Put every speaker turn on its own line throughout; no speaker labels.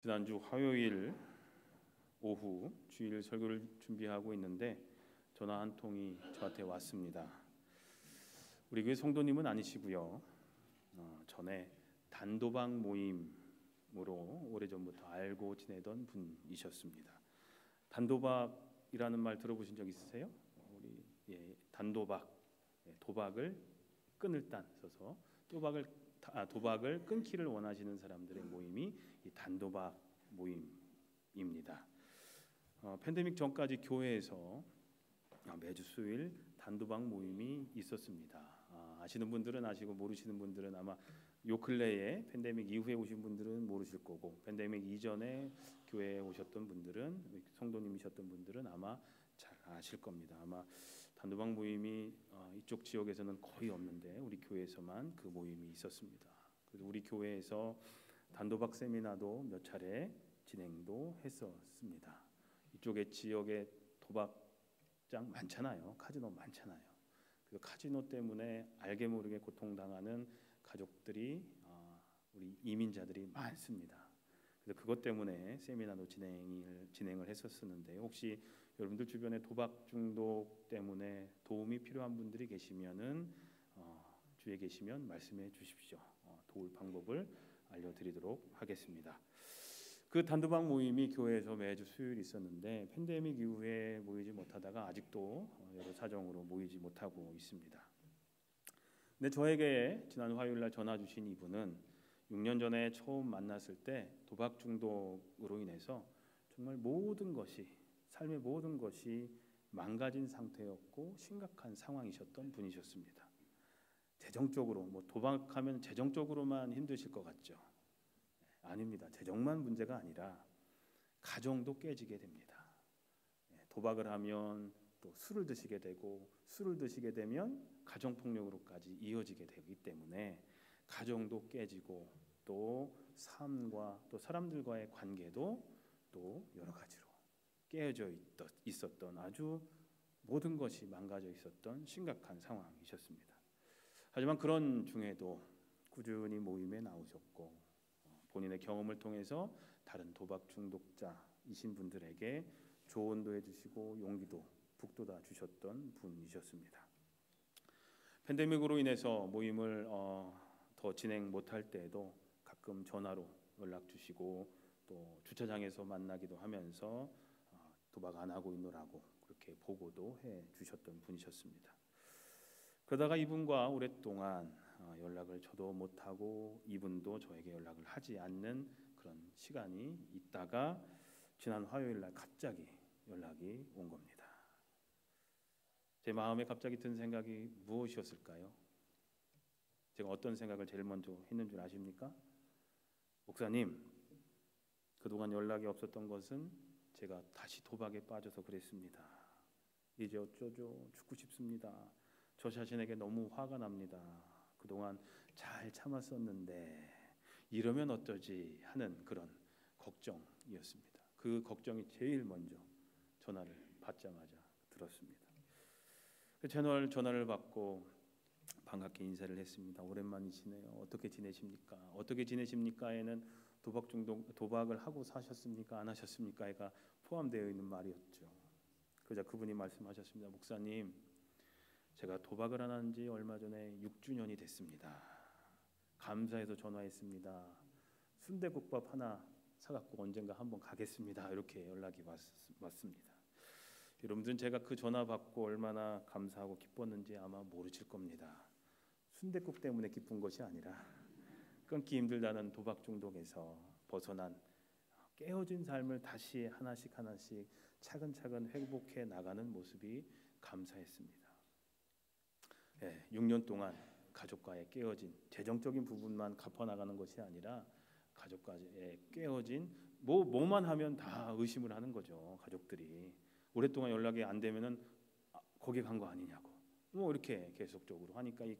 지난주 화요일 오후 주일 설교를 준비하고 있는데 전화 한 통이 저한테 왔습니다. 우리 교회 성도님은 아니시고요. 전에 단도박 모임으로 오래전부터 알고 지내던 분이셨습니다. 단도박이라는 말 들어보신 적 있으세요? 단도박, 도박을 끊을 단 써서 도박을 끊기를 원하시는 사람들의 모임이 이 단도박 모임입니다. 팬데믹 전까지 교회에서 매주 수요일 단도박 모임이 있었습니다. 아시는 분들은 아시고 모르시는 분들은 아마 요 근래에 팬데믹 이후에 오신 분들은 모르실 거고, 팬데믹 이전에 교회에 오셨던 분들은, 성도님이셨던 분들은 아마 잘 아실 겁니다. 아마 단도박 모임이 이쪽 지역에서는 거의 없는데 우리 교회에서만 그 모임이 있었습니다. 그래서 우리 교회에서 단도박 세미나도 몇 차례 진행도 했었습니다. 이쪽에 지역에 도박장 많잖아요. 카지노 많잖아요. 그 카지노 때문에 알게 모르게 고통당하는 가족들이, 우리 이민자들이 많습니다. 그래서 그것 때문에 세미나도 진행을 했었는데, 혹시 여러분들 주변에 도박 중독 때문에 도움이 필요한 분들이 계시면은 주위에 계시면 말씀해 주십시오. 도울 방법을 알려드리도록 하겠습니다. 그 단도박 모임이 교회에서 매주 수요일 있었는데 팬데믹 이후에 모이지 못하다가 아직도 여러 사정으로 모이지 못하고 있습니다. 근데 저에게 지난 화요일날 전화 주신 이분은 6년 전에 처음 만났을 때 도박 중독으로 인해서 정말 삶의 모든 것이 망가진 상태였고 심각한 상황이셨던 분이셨습니다. 재정적으로, 도박하면 재정적으로만 힘드실 것 같죠? 아닙니다. 재정만 문제가 아니라 가정도 깨지게 됩니다. 도박을 하면 또 술을 드시게 되고, 술을 드시게 되면 가정폭력으로까지 이어지게 되기 때문에 가정도 깨지고, 또 삶과 또 사람들과의 관계도 또 여러 가지로 깨어져 있었던, 아주 모든 것이 망가져 있었던 심각한 상황이셨습니다. 하지만 그런 중에도 꾸준히 모임에 나오셨고, 본인의 경험을 통해서 다른 도박 중독자이신 분들에게 조언도 해주시고 용기도 북돋아 주셨던 분이셨습니다. 팬데믹으로 인해서 모임을 더 진행 못할 때에도 가끔 전화로 연락 주시고, 또 주차장에서 만나기도 하면서 도박 안 하고 있노라고 그렇게 보고도 해 주셨던 분이셨습니다. 그러다가 이분과 오랫동안 연락을 저도 못하고 이분도 저에게 연락을 하지 않는 그런 시간이 있다가 지난 화요일날 갑자기 연락이 온 겁니다. 제 마음에 갑자기 든 생각이 무엇이었을까요? 제가 어떤 생각을 제일 먼저 했는 줄 아십니까? 목사님, 그동안 연락이 없었던 것은 제가 다시 도박에 빠져서 그랬습니다. 이제 어쩌죠? 죽고 싶습니다. 저 자신에게 너무 화가 납니다. 그동안 잘 참았었는데 이러면 어쩌지 하는 그런 걱정이었습니다. 그 걱정이 제일 먼저 전화를 받자마자 들었습니다. 그 전화를 받고 반갑게 인사를 했습니다. 오랜만이시네요. 어떻게 지내십니까? 어떻게 지내십니까?에는 도박을 하고 사셨습니까? 안 하셨습니까?가 포함되어 있는 말이었죠. 그러자 그분이 말씀하셨습니다. 목사님, 제가 도박을 안 한 지 얼마 전에 6주년이 됐습니다. 감사해서 전화했습니다. 순대국밥 하나 사갖고 언젠가 한번 가겠습니다. 이렇게 연락이 왔습니다. 여러분들은 제가 그 전화 받고 얼마나 감사하고 기뻤는지 아마 모르실 겁니다. 순댓국 때문에 기쁜 것이 아니라 끊기 힘들다는 도박 중독에서 벗어난 깨어진 삶을 다시 하나씩 차근차근 회복해 나가는 모습이 감사했습니다. 6년 동안 가족과의 깨어진, 재정적인 부분만 갚아나가는 것이 아니라 가족과의 깨어진, 뭐만 하면 다 의심을 하는 거죠. 가족들이 오랫동안 연락이 안 되면은 거기 간 거 아니냐고 이렇게 계속적으로 하니까 이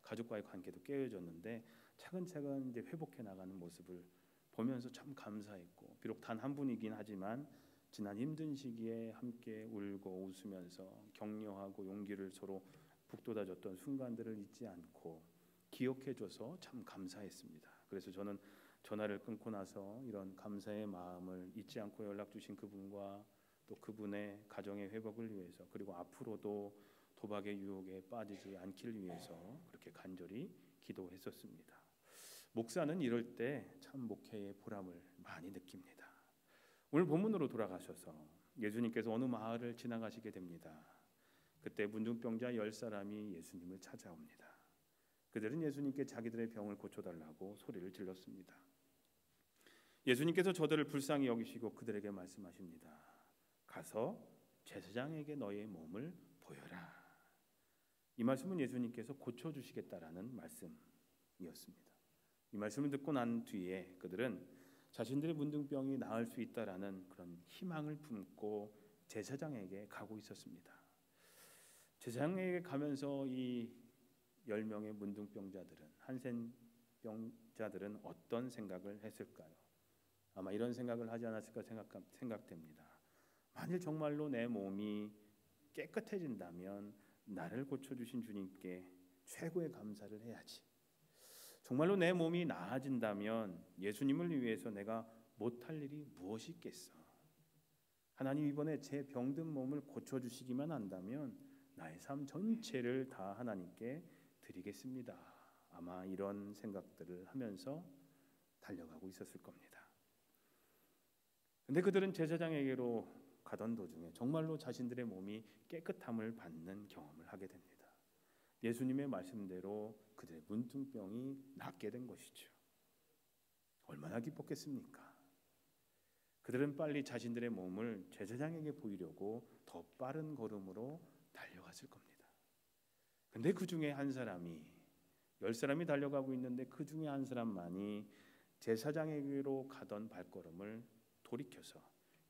가족과의 관계도 깨어졌는데 차근차근 이제 회복해 나가는 모습을 보면서 참 감사했고, 비록 단 한 분이긴 하지만 지난 힘든 시기에 함께 울고 웃으면서 격려하고 용기를 서로 북돋아줬던 순간들을 잊지 않고 기억해줘서 참 감사했습니다. 그래서 저는 전화를 끊고 나서 이런 감사의 마음을 잊지 않고 연락 주신 그분과 또 그분의 가정의 회복을 위해서, 그리고 앞으로도 도박의 유혹에 빠지지 않길 위해서 그렇게 간절히 기도했었습니다. 목사는 이럴 때 참 목회의 보람을 많이 느낍니다. 오늘 본문으로 돌아가셔서 예수님께서 어느 마을을 지나가시게 됩니다. 그때 문둥병자 10사람이 예수님을 찾아옵니다. 그들은 예수님께 자기들의 병을 고쳐달라고 소리를 질렀습니다. 예수님께서 저들을 불쌍히 여기시고 그들에게 말씀하십니다. 가서 제사장에게 너의 몸을 보여라. 이 말씀은 예수님께서 고쳐주시겠다라는 말씀이었습니다. 이 말씀을 듣고 난 뒤에 그들은 자신들의 문둥병이 나을 수 있다라는 그런 희망을 품고 제사장에게 가고 있었습니다. 제사장에게 가면서 이 10명의 문둥병자들은, 한센병자들은 어떤 생각을 했을까요? 아마 이런 생각을 하지 않았을까 생각됩니다. 만일 정말로 내 몸이 깨끗해진다면 나를 고쳐주신 주님께 최고의 감사를 해야지. 정말로 내 몸이 나아진다면 예수님을 위해서 내가 못할 일이 무엇이 있겠어. 하나님 이번에 제 병든 몸을 고쳐주시기만 한다면 나의 삶 전체를 다 하나님께 드리겠습니다. 아마 이런 생각들을 하면서 달려가고 있었을 겁니다. 근데 그들은 제사장에게로 가던 도중에 정말로 자신들의 몸이 깨끗함을 받는 경험을 하게 됩니다. 예수님의 말씀대로 그들의 문둥병이 낫게 된 것이죠. 얼마나 기뻤겠습니까? 그들은 빨리 자신들의 몸을 제사장에게 보이려고 더 빠른 걸음으로 달려갔을 겁니다. 근데 그 중에 한 사람이, 10사람이 달려가고 있는데 그 중에 한 사람만이 제사장에게로 가던 발걸음을 돌이켜서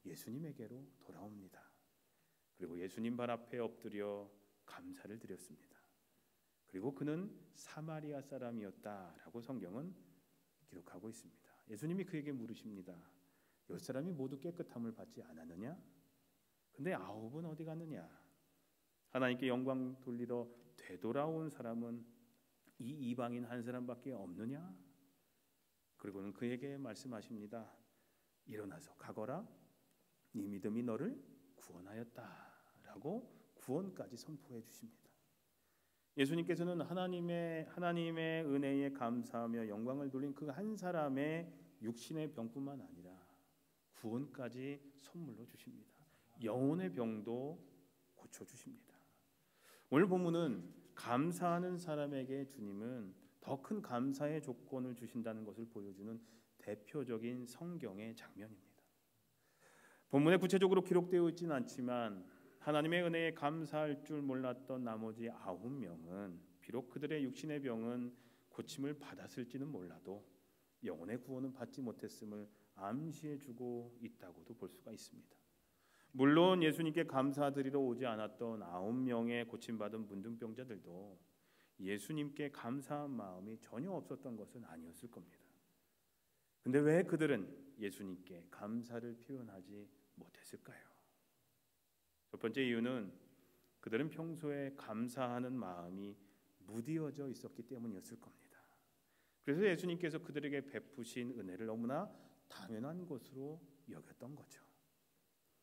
예수님에게로 돌아옵니다. 그리고 예수님 발 앞에 엎드려 감사를 드렸습니다. 그리고 그는 사마리아 사람이었다라고 성경은 기록하고 있습니다. 예수님이 그에게 물으십니다. 10사람이 모두 깨끗함을 받지 않았느냐? 근데 9은 어디 갔느냐? 하나님께 영광 돌리러 되돌아온 사람은 이 이방인 한 사람밖에 없느냐? 그리고는 그에게 말씀하십니다. 일어나서 가거라. 네 믿음이 너를 구원하였다라고 구원까지 선포해 주십니다. 예수님께서는 하나님의 은혜에 감사하며 영광을 돌린 그 한 사람의 육신의 병뿐만 아니라 구원까지 선물로 주십니다. 영혼의 병도 고쳐 주십니다. 오늘 본문은 감사하는 사람에게 주님은 더 큰 감사의 조건을 주신다는 것을 보여주는 대표적인 성경의 장면입니다. 본문에 구체적으로 기록되어 있지는 않지만 하나님의 은혜에 감사할 줄 몰랐던 나머지 9명은 비록 그들의 육신의 병은 고침을 받았을지는 몰라도 영혼의 구원은 받지 못했음을 암시해주고 있다고도 볼 수가 있습니다. 물론 예수님께 감사드리러 오지 않았던 9명의 고침받은 문둥병자들도 예수님께 감사한 마음이 전혀 없었던 것은 아니었을 겁니다. 근데 왜 그들은 예수님께 감사를 표현하지 못했을까요? 첫 번째 이유는 그들은 평소에 감사하는 마음이 무디어져 있었기 때문이었을 겁니다. 그래서 예수님께서 그들에게 베푸신 은혜를 너무나 당연한 것으로 여겼던 거죠.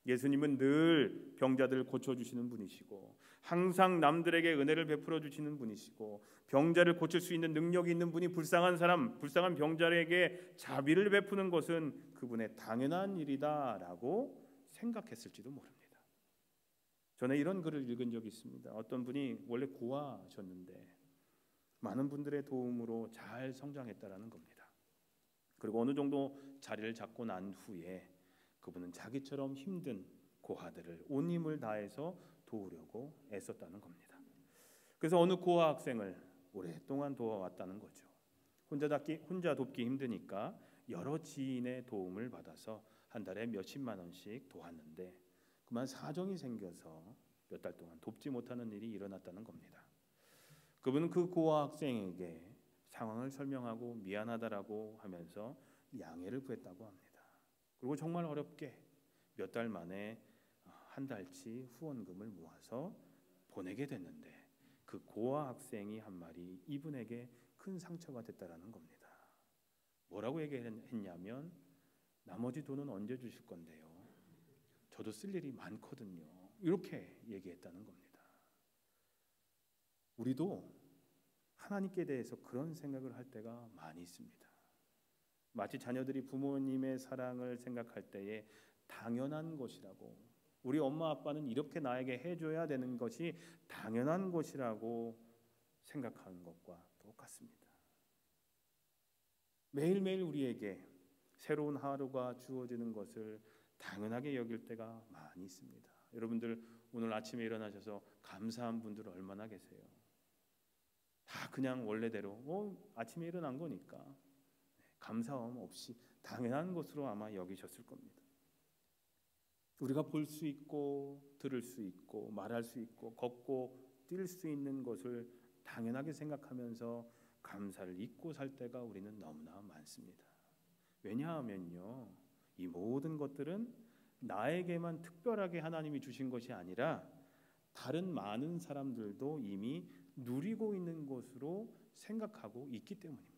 예수님은 늘 병자들을 고쳐주시는 분이시고 항상 남들에게 은혜를 베풀어 주시는 분이시고 병자를 고칠 수 있는 능력이 있는 분이 불쌍한 병자에게 자비를 베푸는 것은 그분의 당연한 일이다라고 생각했을지도 모릅니다. 전에 이런 글을 읽은 적이 있습니다. 어떤 분이 원래 고아셨는데 많은 분들의 도움으로 잘 성장했다라는 겁니다. 그리고 어느 정도 자리를 잡고 난 후에 그분은 자기처럼 힘든 고아들을 온 힘을 다해서 도우려고 애썼다는 겁니다. 그래서 어느 고아 학생을 오랫동안 도와왔다는 거죠. 혼자 돕기 힘드니까 여러 지인의 도움을 받아서 한 달에 몇십만 원씩 도왔는데 그만 사정이 생겨서 몇 달 동안 돕지 못하는 일이 일어났다는 겁니다. 그분은 그 고아 학생에게 상황을 설명하고 미안하다라고 하면서 양해를 구했다고 합니다. 그리고 정말 어렵게 몇 달 만에 한 달치 후원금을 모아서 보내게 됐는데 그 고아 학생이 한 말이 이분에게 큰 상처가 됐다라는 겁니다. 뭐라고 얘기했냐면 나머지 돈은 언제 주실 건데요? 저도 쓸 일이 많거든요. 이렇게 얘기했다는 겁니다. 우리도 하나님께 대해서 그런 생각을 할 때가 많이 있습니다. 마치 자녀들이 부모님의 사랑을 생각할 때에 당연한 것이라고, 우리 엄마 아빠는 이렇게 나에게 해줘야 되는 것이 당연한 것이라고 생각하는 것과 똑같습니다. 매일매일 우리에게 새로운 하루가 주어지는 것을 당연하게 여길 때가 많이 있습니다. 여러분들 오늘 아침에 일어나셔서 감사한 분들 얼마나 계세요? 다 그냥 원래대로 아침에 일어난 거니까 감사함 없이 당연한 것으로 아마 여기셨을 겁니다. 우리가 볼 수 있고 들을 수 있고 말할 수 있고 걷고 뛸 수 있는 것을 당연하게 생각하면서 감사를 잊고 살 때가 우리는 너무나 많습니다. 왜냐하면요, 이 모든 것들은 나에게만 특별하게 하나님이 주신 것이 아니라 다른 많은 사람들도 이미 누리고 있는 것으로 생각하고 있기 때문입니다.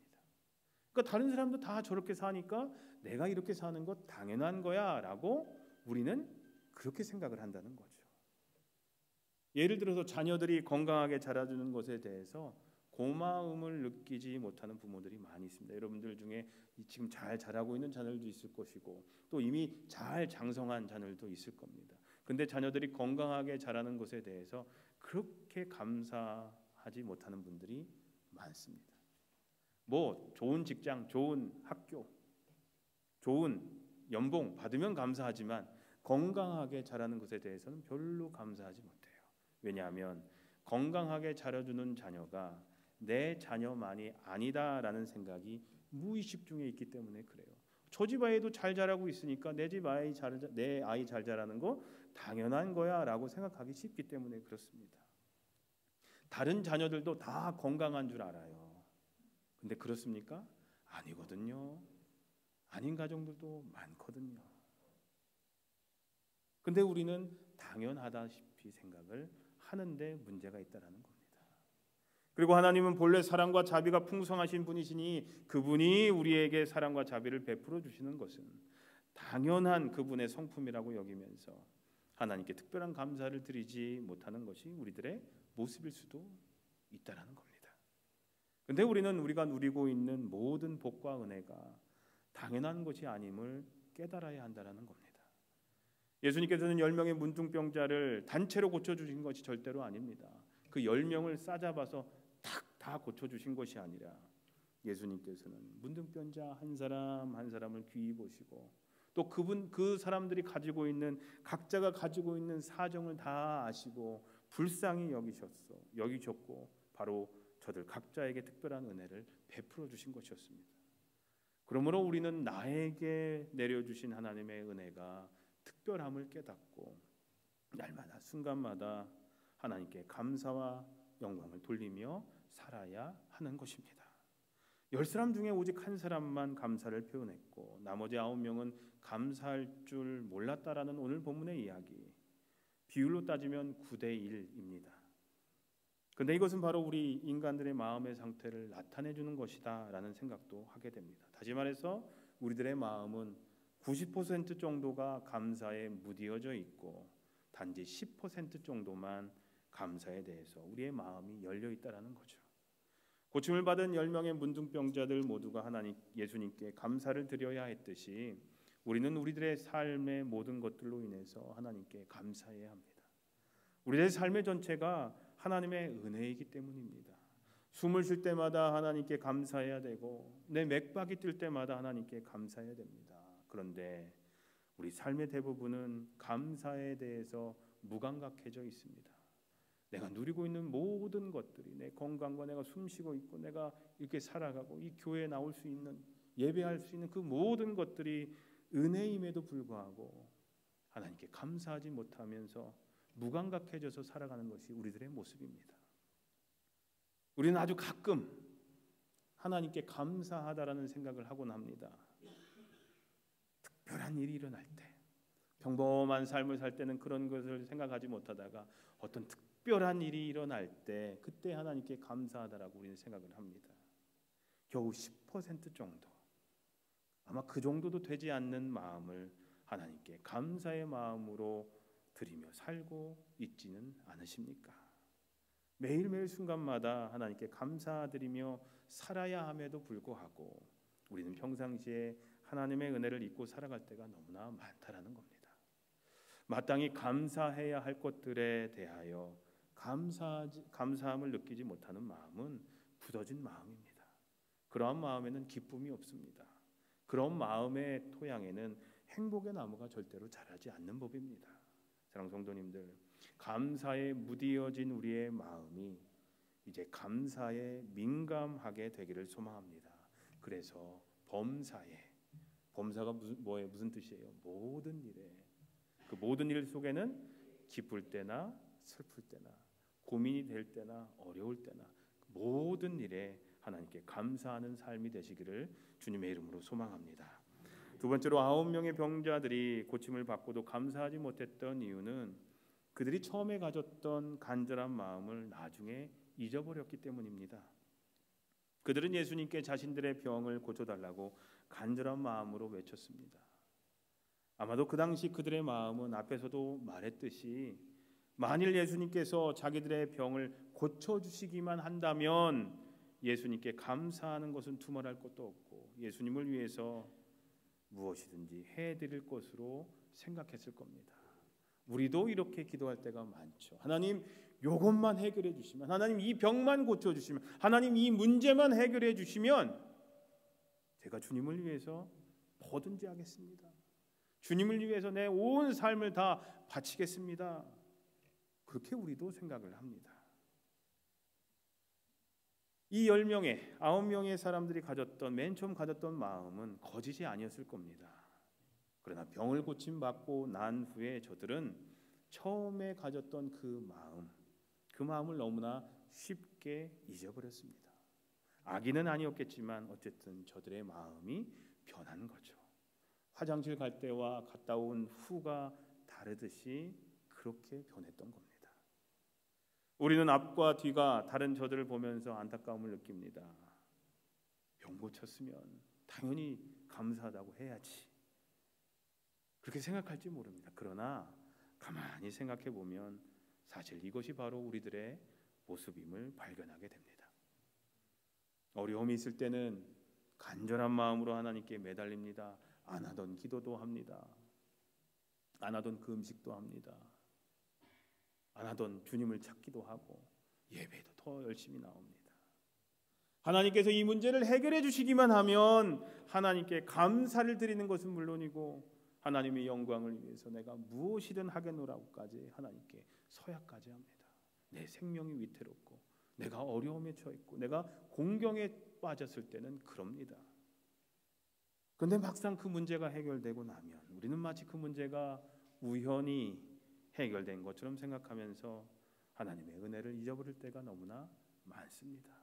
그러니까 다른 사람도 다 저렇게 사니까 내가 이렇게 사는 것 당연한 거야 라고 우리는 그렇게 생각을 한다는 거죠. 예를 들어서 자녀들이 건강하게 자라주는 것에 대해서 고마움을 느끼지 못하는 부모들이 많이 있습니다. 여러분들 중에 지금 잘 자라고 있는 자녀들도 있을 것이고 또 이미 잘 장성한 자녀들도 있을 겁니다. 근데 자녀들이 건강하게 자라는 것에 대해서 그렇게 감사하지 못하는 분들이 많습니다. 뭐 좋은 직장, 좋은 학교, 좋은 연봉 받으면 감사하지만 건강하게 자라는 것에 대해서는 별로 감사하지 못해요. 왜냐하면 건강하게 자라주는 자녀가 내 자녀만이 아니다라는 생각이 무의식 중에 있기 때문에 그래요. 저 집 아이도 잘 자라고 있으니까 내 아이 잘 자라는 거 당연한 거야라고 생각하기 쉽기 때문에 그렇습니다. 다른 자녀들도 다 건강한 줄 알아요. 근데 그렇습니까? 아니거든요. 아닌 가정들도 많거든요. 근데 우리는 당연하다시피 생각을 하는데 문제가 있다라는 겁니다. 그리고 하나님은 본래 사랑과 자비가 풍성하신 분이시니 그분이 우리에게 사랑과 자비를 베풀어 주시는 것은 당연한 그분의 성품이라고 여기면서 하나님께 특별한 감사를 드리지 못하는 것이 우리들의 모습일 수도 있다라는 겁니다. 근데 우리는 우리가 누리고 있는 모든 복과 은혜가 당연한 것이 아님을 깨달아야 한다라는 겁니다. 예수님께서는 10명의 문둥병자를 단체로 고쳐주신 것이 절대로 아닙니다. 그 10명을 싸잡아서 탁 다 고쳐주신 것이 아니라 예수님께서는 문둥병자 한 사람 한 사람을 귀히 보시고 또 그 사람들이 각자가 가지고 있는 사정을 다 아시고 불쌍히 여기셨고 바로 저들 각자에게 특별한 은혜를 베풀어 주신 것이었습니다. 그러므로 우리는 나에게 내려주신 하나님의 은혜가 특별함을 깨닫고 날마다 순간마다 하나님께 감사와 영광을 돌리며 살아야 하는 것입니다. 10사람 중에 오직 한 사람만 감사를 표현했고 나머지 9명은 감사할 줄 몰랐다라는 오늘 본문의 이야기, 비율로 따지면 9대1입니다. 근데 이것은 바로 우리 인간들의 마음의 상태를 나타내주는 것이다 라는 생각도 하게 됩니다. 다시 말해서 우리들의 마음은 90% 정도가 감사에 무디어져 있고 단지 10% 정도만 감사에 대해서 우리의 마음이 열려 있다라는 거죠. 고침을 받은 10명의 문둥병자들 모두가 예수님께 감사를 드려야 했듯이 우리는 우리들의 삶의 모든 것들로 인해서 하나님께 감사해야 합니다. 우리의 삶의 전체가 하나님의 은혜이기 때문입니다. 숨을 쉴 때마다 하나님께 감사해야 되고 내 맥박이 뛸 때마다 하나님께 감사해야 됩니다. 그런데 우리 삶의 대부분은 감사에 대해서 무감각해져 있습니다. 내가 누리고 있는 모든 것들이 내 건강과 내가 숨쉬고 있고 내가 이렇게 살아가고 이 교회에 나올 수 있는 예배할 수 있는 그 모든 것들이 은혜임에도 불구하고 하나님께 감사하지 못하면서 무감각해져서 살아가는 것이 우리들의 모습입니다. 우리는 아주 가끔 하나님께 감사하다라는 생각을 하곤 합니다. 특별한 일이 일어날 때, 평범한 삶을 살 때는 그런 것을 생각하지 못하다가 어떤 특별한 일이 일어날 때 그때 하나님께 감사하다라고 우리는 생각을 합니다. 겨우 10% 정도. 아마 그 정도도 되지 않는 마음을 하나님께 감사의 마음으로 드리며 살고 있지는 않으십니까? 매일매일 순간마다 하나님께 감사드리며 살아야 함에도 불구하고 우리는 평상시에 하나님의 은혜를 잊고 살아갈 때가 너무나 많다라는 겁니다. 마땅히 감사해야 할 것들에 대하여 감사함을 느끼지 못하는 마음은 굳어진 마음입니다. 그러한 마음에는 기쁨이 없습니다. 그런 마음의 토양에는 행복의 나무가 절대로 자라지 않는 법입니다. 사랑하는 성도님들, 감사에 무디어진 우리의 마음이 이제 감사에 민감하게 되기를 소망합니다. 그래서 범사가 무슨 뜻이에요? 모든 일에, 그 모든 일 속에는 기쁠 때나 슬플 때나 고민이 될 때나 어려울 때나 모든 일에 하나님께 감사하는 삶이 되시기를 주님의 이름으로 소망합니다. 두 번째로 9명의 병자들이 고침을 받고도 감사하지 못했던 이유는 그들이 처음에 가졌던 간절한 마음을 나중에 잊어버렸기 때문입니다. 그들은 예수님께 자신들의 병을 고쳐달라고 간절한 마음으로 외쳤습니다. 아마도 그 당시 그들의 마음은 앞에서도 말했듯이 만일 예수님께서 자기들의 병을 고쳐주시기만 한다면 예수님께 감사하는 것은 두말할 것도 없고 예수님을 위해서 무엇이든지 해드릴 것으로 생각했을 겁니다. 우리도 이렇게 기도할 때가 많죠. 하나님 이것만 해결해 주시면, 하나님 이 병만 고쳐주시면, 하나님 이 문제만 해결해 주시면 제가 주님을 위해서 뭐든지 하겠습니다. 주님을 위해서 내 온 삶을 다 바치겠습니다. 그렇게 우리도 생각을 합니다. 이 10명의 9명의 사람들이 맨 처음 가졌던 마음은 거짓이 아니었을 겁니다. 그러나 병을 고침받고 난 후에 저들은 처음에 가졌던 그 마음을 너무나 쉽게 잊어버렸습니다. 악의는 아니었겠지만 어쨌든 저들의 마음이 변한 거죠. 화장실 갈 때와 갔다 온 후가 다르듯이 그렇게 변했던 겁니다. 우리는 앞과 뒤가 다른 저들을 보면서 안타까움을 느낍니다. 병 고쳤으면 당연히 감사하다고 해야지. 그렇게 생각할지 모릅니다. 그러나 가만히 생각해 보면 사실 이것이 바로 우리들의 모습임을 발견하게 됩니다. 어려움이 있을 때는 간절한 마음으로 하나님께 매달립니다. 안 하던 기도도 합니다. 안 하던 그 음식도 합니다. 안 하던 주님을 찾기도 하고 예배도 더 열심히 나옵니다. 하나님께서 이 문제를 해결해 주시기만 하면 하나님께 감사를 드리는 것은 물론이고 하나님의 영광을 위해서 내가 무엇이든 하겠노라고까지 하나님께 서약까지 합니다. 내 생명이 위태롭고 내가 어려움에 처했고 내가 공경에 빠졌을 때는 그럽니다. 그런데 막상 그 문제가 해결되고 나면 우리는 마치 그 문제가 우연히 해결된 것처럼 생각하면서 하나님의 은혜를 잊어버릴 때가 너무나 많습니다.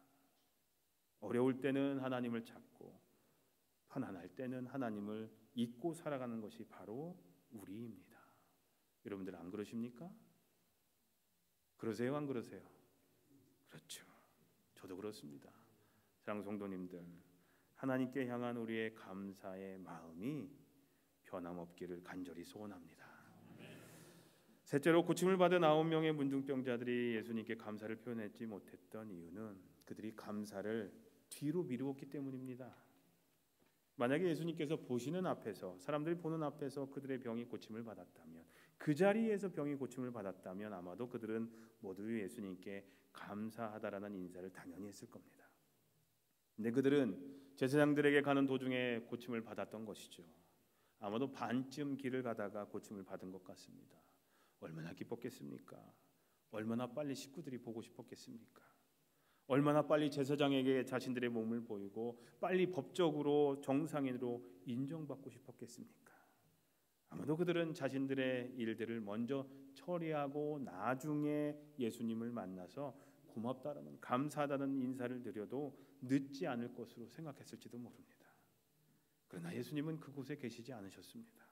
어려울 때는 하나님을 찾고 편안할 때는 하나님을 잊고 살아가는 것이 바로 우리입니다. 여러분들 안 그러십니까? 그러세요? 안 그러세요? 그렇죠. 저도 그렇습니다. 사랑하는 성도님들, 하나님께 향한 우리의 감사의 마음이 변함없기를 간절히 소원합니다. 셋째로 고침을 받은 9명의 문둥병자들이 예수님께 감사를 표현하지 못했던 이유는 그들이 감사를 뒤로 미루었기 때문입니다. 만약에 예수님께서 보시는 앞에서, 사람들이 보는 앞에서 그들의 병이 고침을 받았다면, 그 자리에서 병이 고침을 받았다면 아마도 그들은 모두 예수님께 감사하다라는 인사를 당연히 했을 겁니다. 근데 그들은 제사장들에게 가는 도중에 고침을 받았던 것이죠. 아마도 반쯤 길을 가다가 고침을 받은 것 같습니다. 얼마나 기뻤겠습니까? 얼마나 빨리 식구들이 보고 싶었겠습니까? 얼마나 빨리 제사장에게 자신들의 몸을 보이고 빨리 법적으로 정상인으로 인정받고 싶었겠습니까? 아마도 그들은 자신들의 일들을 먼저 처리하고 나중에 예수님을 만나서 고맙다라는, 감사하다는 인사를 드려도 늦지 않을 것으로 생각했을지도 모릅니다. 그러나 예수님은 그곳에 계시지 않으셨습니다.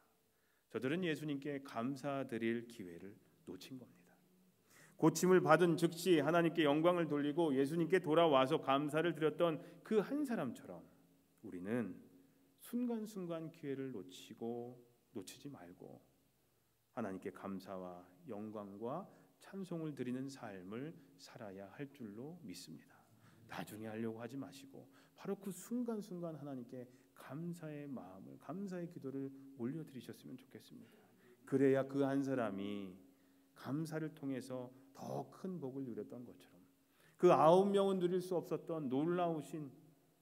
저들은 예수님께 감사드릴 기회를 놓친 겁니다. 고침을 받은 즉시 하나님께 영광을 돌리고 예수님께 돌아와서 감사를 드렸던 그 한 사람처럼 우리는 순간순간 기회를 놓치지 말고 하나님께 감사와 영광과 찬송을 드리는 삶을 살아야 할 줄로 믿습니다. 나중에 하려고 하지 마시고 바로 그 순간순간 하나님께 감사의 마음을, 감사의 기도를 올려드리셨으면 좋겠습니다. 그래야 그 한 사람이 감사를 통해서 더 큰 복을 누렸던 것처럼, 그 9명은 누릴 수 없었던 놀라우신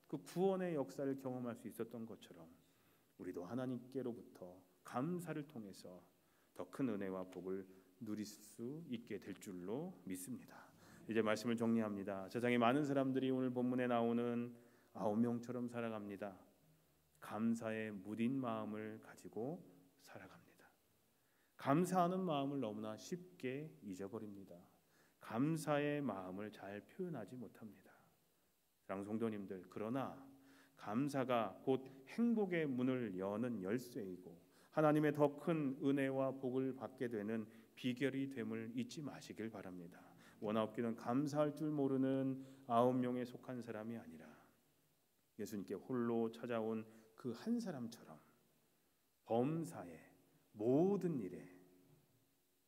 그 구원의 역사를 경험할 수 있었던 것처럼 우리도 하나님께로부터 감사를 통해서 더 큰 은혜와 복을 누릴 수 있게 될 줄로 믿습니다. 이제 말씀을 정리합니다. 세상에 많은 사람들이 오늘 본문에 나오는 9명처럼 살아갑니다. 감사의 무딘 마음을 가지고 살아갑니다. 감사하는 마음을 너무나 쉽게 잊어버립니다. 감사의 마음을 잘 표현하지 못합니다. 사랑하는 성도님들, 그러나 감사가 곧 행복의 문을 여는 열쇠이고 하나님의 더 큰 은혜와 복을 받게 되는 비결이 됨을 잊지 마시길 바랍니다. 원하옵기는 감사할 줄 모르는 9명에 속한 사람이 아니라 예수님께 홀로 찾아온 그 한 사람처럼 범사의 모든 일에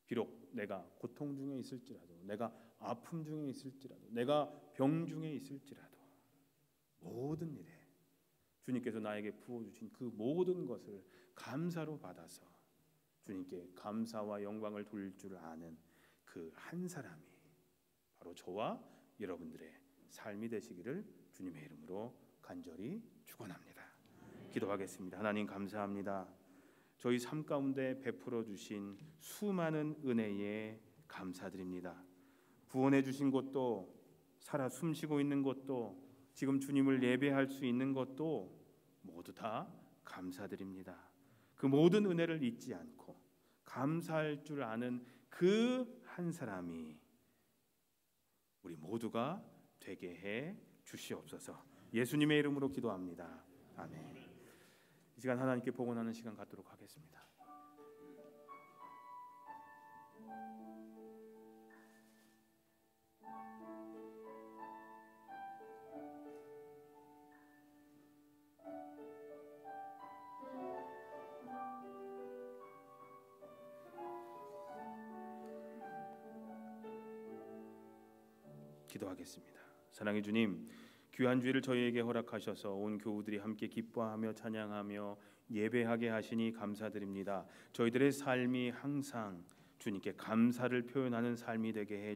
비록 내가 고통 중에 있을지라도, 내가 아픔 중에 있을지라도, 내가 병 중에 있을지라도 모든 일에 주님께서 나에게 부어주신 그 모든 것을 감사로 받아서 주님께 감사와 영광을 돌릴 줄 아는 그 한 사람이 바로 저와 여러분들의 삶이 되시기를 주님의 이름으로 간절히 축원합니다. 기도하겠습니다. 하나님 감사합니다. 저희 삶 가운데 베풀어 주신 수많은 은혜에 감사드립니다. 구원해 주신 것도, 살아 숨쉬고 있는 것도, 지금 주님을 예배할 수 있는 것도 모두 다 감사드립니다. 그 모든 은혜를 잊지 않고 감사할 줄 아는 그 한 사람이 우리 모두가 되게 해 주시옵소서. 예수님의 이름으로 기도합니다. 아멘. 이 시간 하나님께 복원하는 시간 갖도록 하겠습니다. 기도하겠습니다. 사랑의 주님, 귀한 주일을 저희에게 허락하셔서 온 교우들이 함께 기뻐하며 찬양하며 예배하게 하시니 감사드립니다. 저희들의 삶이 항상 주님께 감사를 표현하는 삶이 되게 해